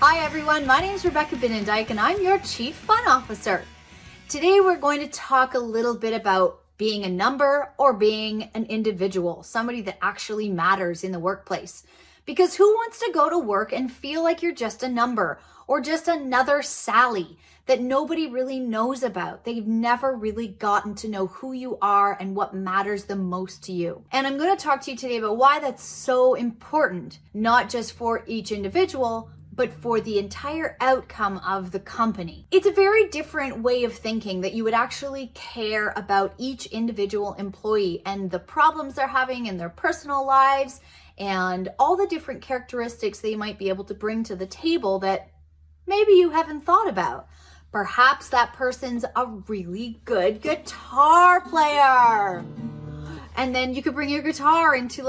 Hi everyone, my name is Rebecca Binnendyke and I'm your Chief Fun Officer. Today we're going to talk a little bit about being a number or being an individual, somebody that actually matters in the workplace. Because who wants to go to work and feel like you're just a number or just another Sally that nobody really knows about? They've never really gotten to know who you are and what matters the most to you. And I'm going to talk to you today about why that's so important, not just for each individual, but for the entire outcome of the company. It's a very different way of thinking that you would actually care about each individual employee and the problems they're having in their personal lives and all the different characteristics they might be able to bring to the table that maybe you haven't thought about. Perhaps that person's a really good guitar player. And then you could bring your guitar into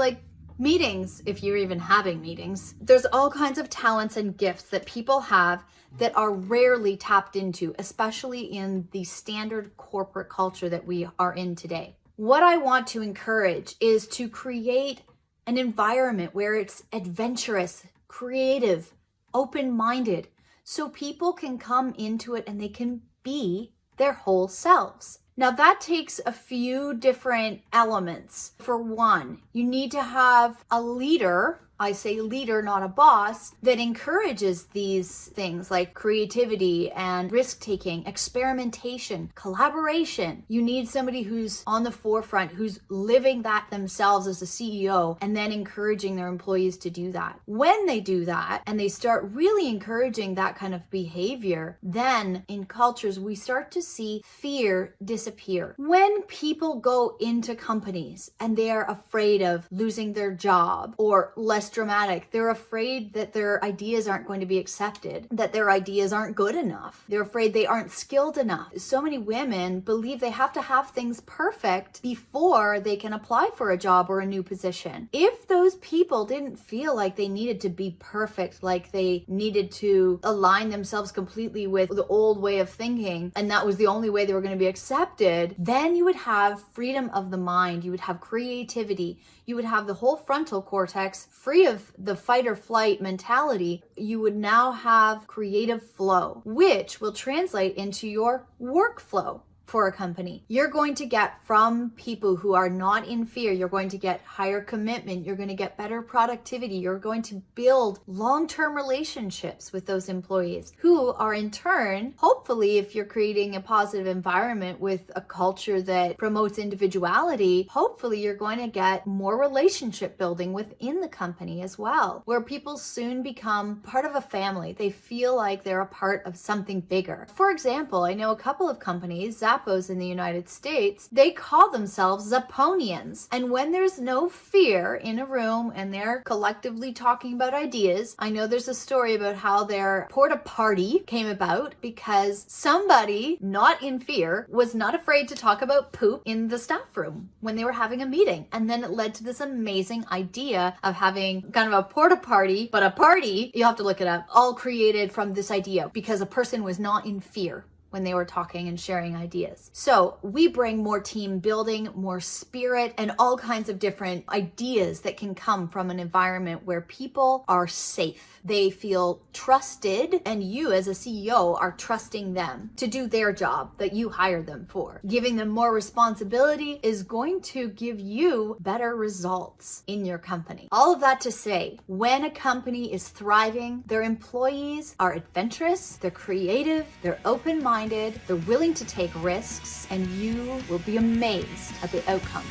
meetings, if you're even having meetings. There's all kinds of talents and gifts that people have that are rarely tapped into, especially in the standard corporate culture that we are in today. What I want to encourage is to create an environment where it's adventurous, creative, open-minded, so people can come into it and they can be their whole selves. Now that takes a few different elements. For one, you need to have a leader, I say leader, not a boss, that encourages these things like creativity and risk-taking, experimentation, collaboration. You need somebody who's on the forefront, who's living that themselves as a CEO, and then encouraging their employees to do that. When they do that, and they start really encouraging that kind of behavior, then in cultures, we start to see fear disappear. When people go into companies and they are afraid of losing their job, or less dramatic, they're afraid that their ideas aren't going to be accepted, that their ideas aren't good enough. They're afraid they aren't skilled enough. So many women believe they have to have things perfect before they can apply for a job or a new position. If those people didn't feel like they needed to be perfect, like they needed to align themselves completely with the old way of thinking, and that was the only way they were going to be accepted, then you would have freedom of the mind, you would have creativity, you would have the whole frontal cortex free of the fight or flight mentality. You would now have creative flow, which will translate into your workflow for a company. You're going to get from people who are not in fear, you're going to get higher commitment, you're going to get better productivity, you're going to build long-term relationships with those employees who are in turn, hopefully if you're creating a positive environment with a culture that promotes individuality, hopefully you're going to get more relationship building within the company as well, where people soon become part of a family. They feel like they're a part of something bigger. For example, I know a couple of companies, Zappos in the United States, they call themselves Zapponians. And when there's no fear in a room and they're collectively talking about ideas, I know there's a story about how their porta party came about because somebody not in fear was not afraid to talk about poop in the staff room when they were having a meeting. And then it led to this amazing idea of having kind of a porta party, but a party, you have to look it up, all created from this idea because a person was not in fear when they were talking and sharing ideas. So we bring more team building, more spirit, and all kinds of different ideas that can come from an environment where people are safe. They feel trusted, and you as a CEO are trusting them to do their job that you hired them for. Giving them more responsibility is going to give you better results in your company. All of that to say, when a company is thriving, their employees are adventurous, they're creative, they're open-minded, they're willing to take risks, and you will be amazed at the outcomes